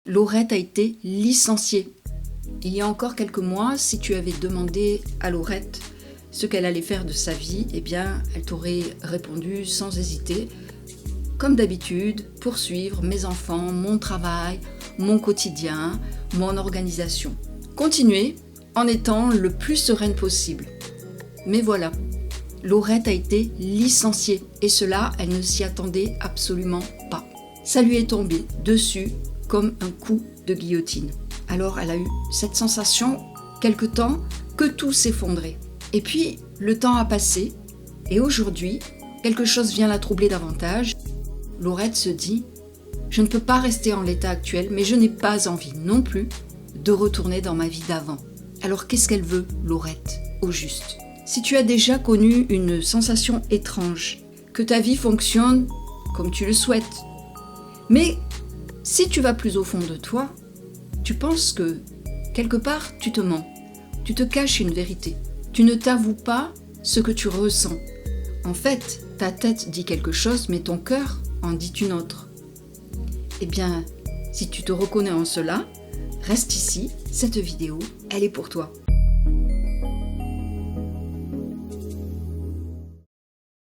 Laurette a été licenciée. Il y a encore quelques mois, si tu avais demandé à Laurette ce qu'elle allait faire de sa vie, eh bien, elle t'aurait répondu sans hésiter, comme d'habitude, poursuivre mes enfants, mon travail, mon quotidien, mon organisation. Continuer en étant le plus sereine possible. Mais voilà, Laurette a été licenciée et cela, elle ne s'y attendait absolument pas. Ça lui est tombé dessus comme un coup de guillotine. Alors elle a eu cette sensation, quelque temps, que tout s'effondrait. Et puis, le temps a passé et aujourd'hui, quelque chose vient la troubler davantage. Laurette se dit « Je ne peux pas rester en l'état actuel, mais je n'ai pas envie non plus de retourner dans ma vie d'avant. » Alors qu'est-ce qu'elle veut, Laurette, au juste ? Si tu as déjà connu une sensation étrange, que ta vie fonctionne comme tu le souhaites, mais si tu vas plus au fond de toi, tu penses que, quelque part, tu te mens, tu te caches une vérité, tu ne t'avoues pas ce que tu ressens. En fait, ta tête dit quelque chose, mais ton cœur en dit une autre. Eh bien, si tu te reconnais en cela, reste ici, cette vidéo, elle est pour toi.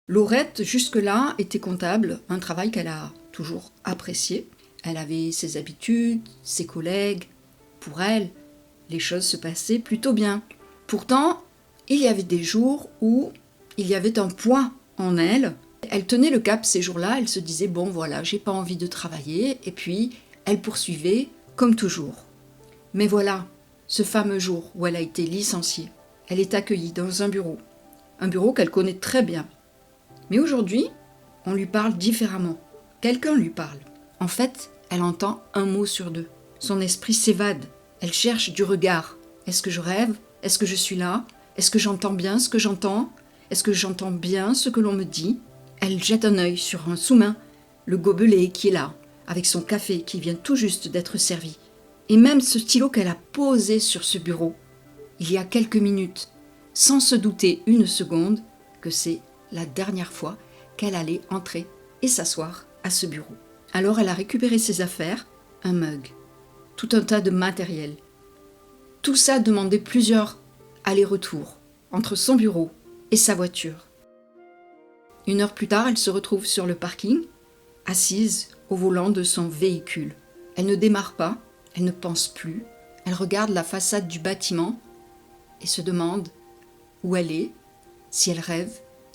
Laurette, jusque-là, était comptable, un travail qu'elle a toujours apprécié. Elle avait ses habitudes, ses collègues. Pour elle, les choses se passaient plutôt bien. Pourtant, il y avait des jours où il y avait un poids en elle. Elle tenait le cap ces jours-là, elle se disait « bon voilà, j'ai pas envie de travailler » et puis elle poursuivait comme toujours. Mais voilà, ce fameux jour où elle a été licenciée, elle est accueillie dans un bureau qu'elle connaît très bien. Mais aujourd'hui, on lui parle différemment. Quelqu'un lui parle. En fait, elle entend un mot sur deux. Son esprit s'évade. Elle cherche du regard. Est-ce que je rêve ? Est-ce que je suis là ? Est-ce que j'entends bien ce que j'entends ? Est-ce que j'entends bien ce que l'on me dit ? Elle jette un œil sur un sous-main, le gobelet qui est là, avec son café qui vient tout juste d'être servi. Et même ce stylo qu'elle a posé sur ce bureau, il y a quelques minutes, sans se douter une seconde que c'est la dernière fois qu'elle allait entrer et s'asseoir à ce bureau. Alors elle a récupéré ses affaires, un mug, tout un tas de matériel. Tout ça demandait plusieurs allers-retours entre son bureau et sa voiture. 1 heure plus tard, elle se retrouve sur le parking, assise au volant de son véhicule. Elle ne démarre pas, elle ne pense plus, elle regarde la façade du bâtiment et se demande où elle est, si elle rêve.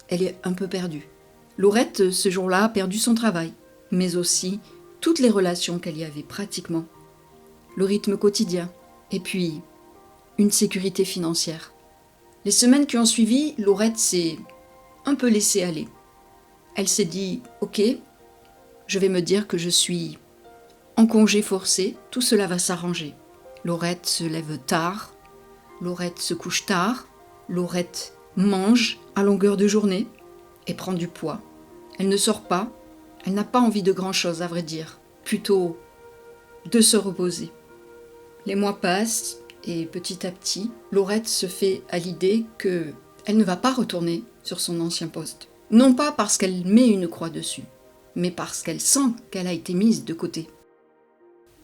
Elle est un peu perdue. Laurette, ce jour-là, a perdu son travail, mais aussi toutes les relations qu'elle y avait pratiquement, le rythme quotidien, et puis une sécurité financière. Les semaines qui ont suivi, Laurette s'est un peu laissée aller. Elle s'est dit « Ok, je vais me dire que je suis en congé forcé, tout cela va s'arranger. » Laurette se lève tard, Laurette se couche tard, Laurette mange à longueur de journée et prend du poids. Elle ne sort pas, elle n'a pas envie de grand-chose à vrai dire, plutôt de se reposer. Les mois passent et petit à petit, Laurette se fait à l'idée qu'elle ne va pas retourner sur son ancien poste. Non pas parce qu'elle met une croix dessus, mais parce qu'elle sent qu'elle a été mise de côté.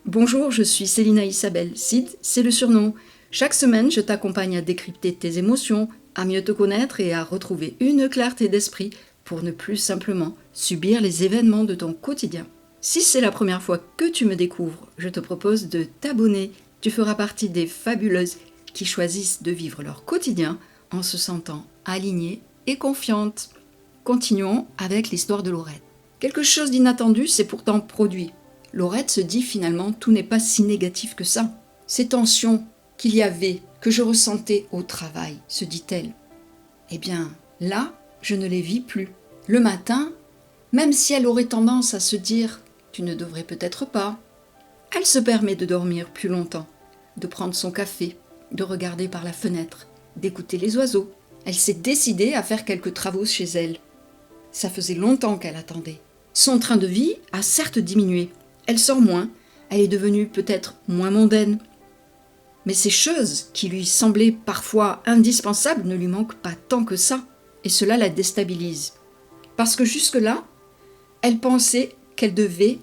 Bonjour, je suis Célina Isabelle. Sid, c'est le surnom. Chaque semaine, je t'accompagne à décrypter tes émotions, à mieux te connaître et à retrouver une clarté d'esprit pour ne plus simplement subir les événements de ton quotidien. Si c'est la première fois que tu me découvres, je te propose de t'abonner. Tu feras partie des fabuleuses qui choisissent de vivre leur quotidien en se sentant alignées et confiantes. Continuons avec l'histoire de Laurette. Quelque chose d'inattendu s'est pourtant produit. Laurette se dit finalement tout n'est pas si négatif que ça. Ces tensions qu'il y avait, que je ressentais au travail, se dit-elle. Eh bien, là, je ne les vis plus. Le matin, même si elle aurait tendance à se dire « tu ne devrais peut-être pas », elle se permet de dormir plus longtemps, de prendre son café, de regarder par la fenêtre, d'écouter les oiseaux. Elle s'est décidée à faire quelques travaux chez elle. Ça faisait longtemps qu'elle attendait. Son train de vie a certes diminué. Elle sort moins, elle est devenue peut-être moins mondaine. Mais ces choses qui lui semblaient parfois indispensables ne lui manquent pas tant que ça, et cela la déstabilise. Parce que jusque-là, elle pensait qu'elle devait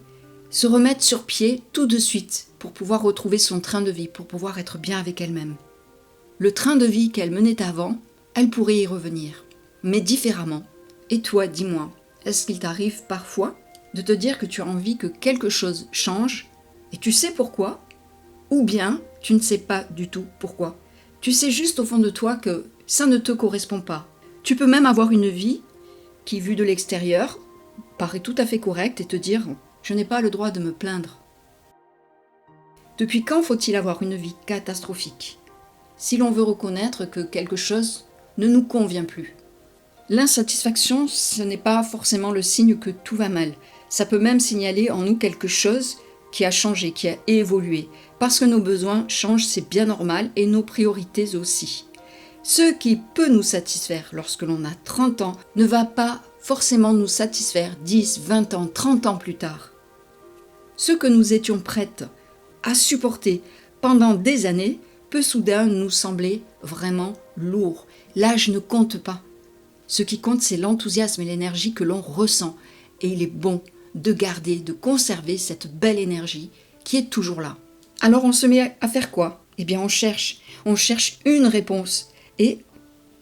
se remettre sur pied tout de suite pour pouvoir retrouver son train de vie, pour pouvoir être bien avec elle-même. Le train de vie qu'elle menait avant, elle pourrait y revenir, mais différemment. Et toi, dis-moi, est-ce qu'il t'arrive parfois de te dire que tu as envie que quelque chose change et tu sais pourquoi? Ou bien tu ne sais pas du tout pourquoi. Tu sais juste au fond de toi que ça ne te correspond pas. Tu peux même avoir une vie qui, vue de l'extérieur, paraît tout à fait correcte et te dire « je n'ai pas le droit de me plaindre ». Depuis quand faut-il avoir une vie catastrophique si l'on veut reconnaître que quelque chose ne nous convient plus? L'insatisfaction, ce n'est pas forcément le signe que tout va mal. Ça peut même signaler en nous quelque chose qui a changé, qui a évolué. Parce que nos besoins changent, c'est bien normal, et nos priorités aussi. Ce qui peut nous satisfaire lorsque l'on a 30 ans ne va pas forcément nous satisfaire 10, 20 ans, 30 ans plus tard. Ce que nous étions prêtes à supporter pendant des années peut soudain nous sembler vraiment lourd. L'âge ne compte pas. Ce qui compte, c'est l'enthousiasme et l'énergie que l'on ressent. Et il est bon de garder, de conserver cette belle énergie qui est toujours là. Alors on se met à faire quoi? Eh bien on cherche une réponse. Et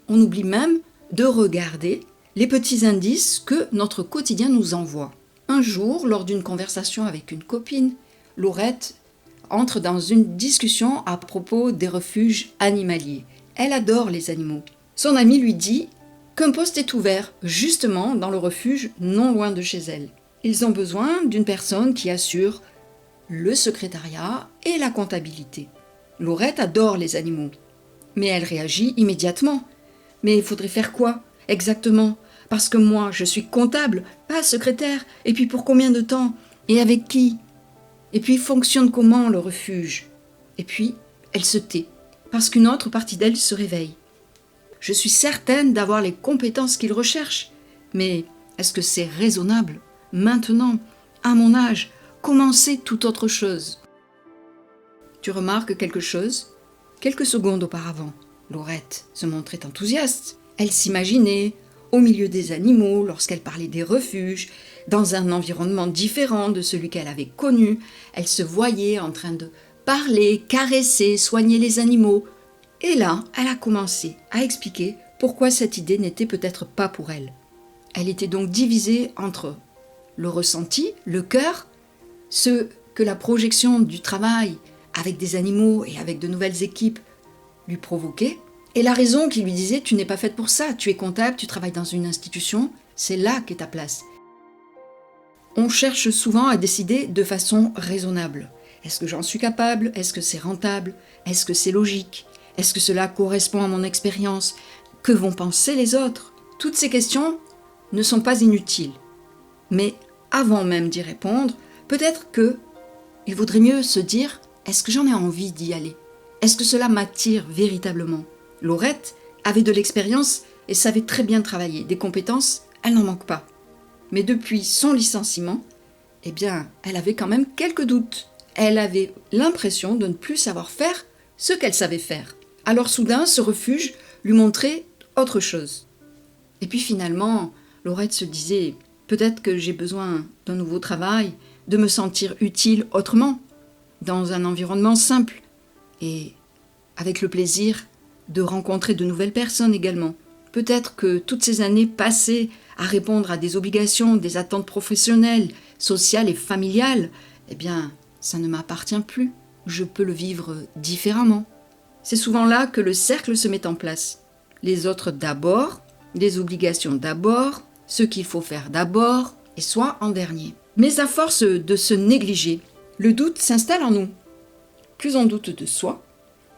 on oublie même de regarder les petits indices que notre quotidien nous envoie. Un jour, lors d'une conversation avec une copine, Laurette entre dans une discussion à propos des refuges animaliers. Elle adore les animaux. Son amie lui dit qu'un poste est ouvert justement dans le refuge non loin de chez elle. Ils ont besoin d'une personne qui assure le secrétariat et la comptabilité. Laurette adore les animaux, mais elle réagit immédiatement. Mais il faudrait faire quoi exactement? Parce que moi, je suis comptable, pas secrétaire. Et puis pour combien de temps? Et avec qui? Et puis fonctionne comment le refuge? Et puis, elle se tait, parce qu'une autre partie d'elle se réveille. Je suis certaine d'avoir les compétences qu'il recherche. Mais est-ce que c'est raisonnable, maintenant, à mon âge, commencer toute autre chose? Tu remarques quelque chose? Quelques secondes auparavant, Laurette se montrait enthousiaste. Elle s'imaginait au milieu des animaux lorsqu'elle parlait des refuges, dans un environnement différent de celui qu'elle avait connu. Elle se voyait en train de parler, caresser, soigner les animaux. Et là, elle a commencé à expliquer pourquoi cette idée n'était peut-être pas pour elle. Elle était donc divisée entre le ressenti, le cœur, ce que la projection du travail avec des animaux et avec de nouvelles équipes lui provoquait, et la raison qui lui disait « tu n'es pas faite pour ça, tu es comptable, tu travailles dans une institution, c'est là qu'est ta place ». On cherche souvent à décider de façon raisonnable. Est-ce que j'en suis capable? Est-ce que c'est rentable? Est-ce que c'est logique? Est-ce que cela correspond à mon expérience? Que vont penser les autres? Toutes ces questions ne sont pas inutiles. Mais avant même d'y répondre, peut-être qu'il vaudrait mieux se dire « est-ce que j'en ai envie d'y aller? Est-ce que cela m'attire véritablement ?» Laurette avait de l'expérience et savait très bien travailler. Des compétences, elle n'en manque pas. Mais depuis son licenciement, eh bien, elle avait quand même quelques doutes. Elle avait l'impression de ne plus savoir faire ce qu'elle savait faire. Alors soudain, ce refuge lui montrait autre chose. Et puis finalement, Laurette se disait « peut-être que j'ai besoin d'un nouveau travail, de me sentir utile autrement, dans un environnement simple, et avec le plaisir de rencontrer de nouvelles personnes également. Peut-être que toutes ces années passées à répondre à des obligations, des attentes professionnelles, sociales et familiales, eh bien, ça ne m'appartient plus. Je peux le vivre différemment. » C'est souvent là que le cercle se met en place. Les autres d'abord, les obligations d'abord, ce qu'il faut faire d'abord, et soit en dernier. Mais à force de se négliger, le doute s'installe en nous. Plus on doute de soi,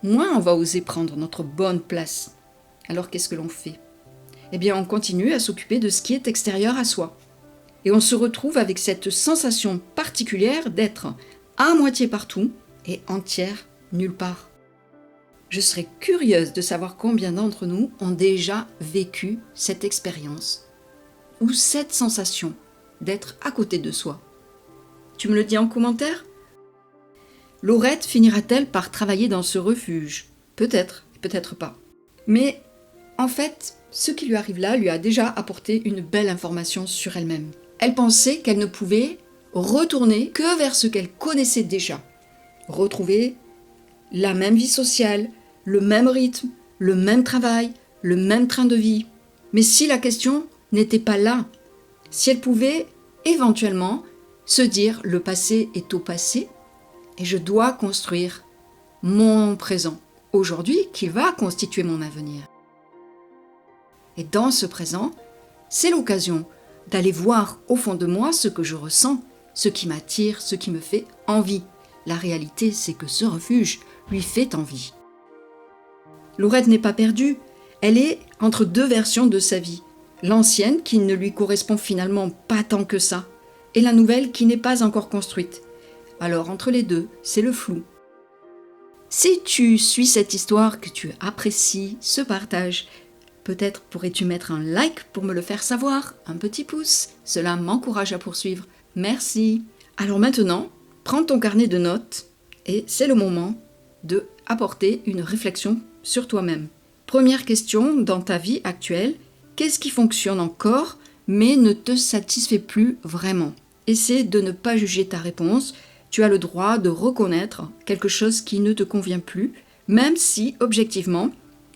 moins on va oser prendre notre bonne place. Alors qu'est-ce que l'on fait? Eh bien, on continue à s'occuper de ce qui est extérieur à soi. Et on se retrouve avec cette sensation particulière d'être à moitié partout et entière nulle part. Je serais curieuse de savoir combien d'entre nous ont déjà vécu cette expérience ou cette sensation d'être à côté de soi. Tu me le dis en commentaire? Laurette finira-t-elle par travailler dans ce refuge? Peut-être, peut-être pas. Mais en fait, ce qui lui arrive là lui a déjà apporté une belle information sur elle-même. Elle pensait qu'elle ne pouvait retourner que vers ce qu'elle connaissait déjà. retrouver la même vie sociale, le même rythme, le même travail, le même train de vie. Mais si la question n'était pas là, si elle pouvait éventuellement se dire le passé est au passé et je dois construire mon présent aujourd'hui qui va constituer mon avenir. Et dans ce présent, c'est l'occasion d'aller voir au fond de moi ce que je ressens, ce qui m'attire, ce qui me fait envie. La réalité, c'est que ce refuge lui fait envie. Laurette n'est pas perdue, elle est entre deux versions de sa vie. L'ancienne qui ne lui correspond finalement pas tant que ça, et la nouvelle qui n'est pas encore construite. Alors entre les deux, c'est le flou. Si tu suis cette histoire, que tu apprécies ce partage, peut-être pourrais-tu mettre un like pour me le faire savoir, un petit pouce, cela m'encourage à poursuivre. Merci. Alors maintenant, prends ton carnet de notes et c'est le moment de apporter une réflexion sur toi-même. Première question, dans ta vie actuelle, qu'est-ce qui fonctionne encore mais ne te satisfait plus vraiment? Essaie de ne pas juger ta réponse. Tu as le droit de reconnaître quelque chose qui ne te convient plus, même si, objectivement,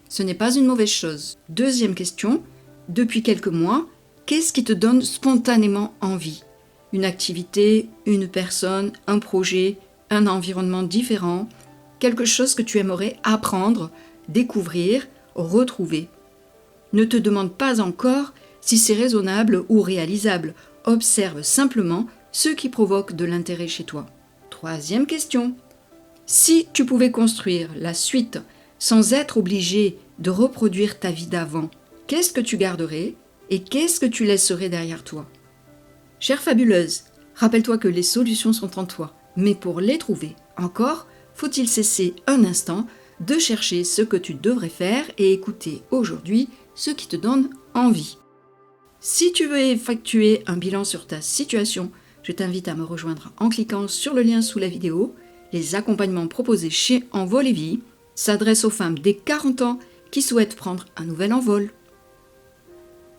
ce n'est pas une mauvaise chose. Deuxième question, depuis quelques mois, qu'est-ce qui te donne spontanément envie? Une activité, une personne, un projet, un environnement différent, quelque chose que tu aimerais apprendre, découvrir, retrouver. Ne te demande pas encore si c'est raisonnable ou réalisable. Observe simplement ce qui provoque de l'intérêt chez toi. Troisième question. Si tu pouvais construire la suite sans être obligé de reproduire ta vie d'avant, qu'est-ce que tu garderais et qu'est-ce que tu laisserais derrière toi? Chère fabuleuse, rappelle-toi que les solutions sont en toi, mais pour les trouver, encore, faut-il cesser un instant de chercher ce que tu devrais faire et écouter aujourd'hui ce qui te donne envie. Si tu veux effectuer un bilan sur ta situation, je t'invite à me rejoindre en cliquant sur le lien sous la vidéo. Les accompagnements proposés chez Envol et Vie s'adressent aux femmes dès 40 ans qui souhaitent prendre un nouvel envol.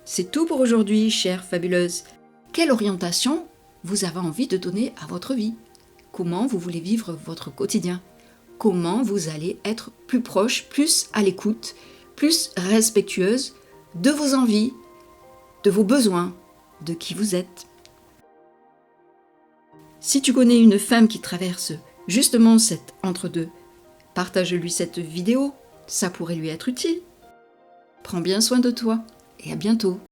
C'est tout pour aujourd'hui, chère fabuleuse. Quelle orientation vous avez envie de donner à votre vie? Comment vous voulez vivre votre quotidien? Comment vous allez être plus proche, plus à l'écoute, plus respectueuse de vos envies, de vos besoins, de qui vous êtes? Si tu connais une femme qui traverse justement cet entre-deux, partage-lui cette vidéo, ça pourrait lui être utile. Prends bien soin de toi et à bientôt.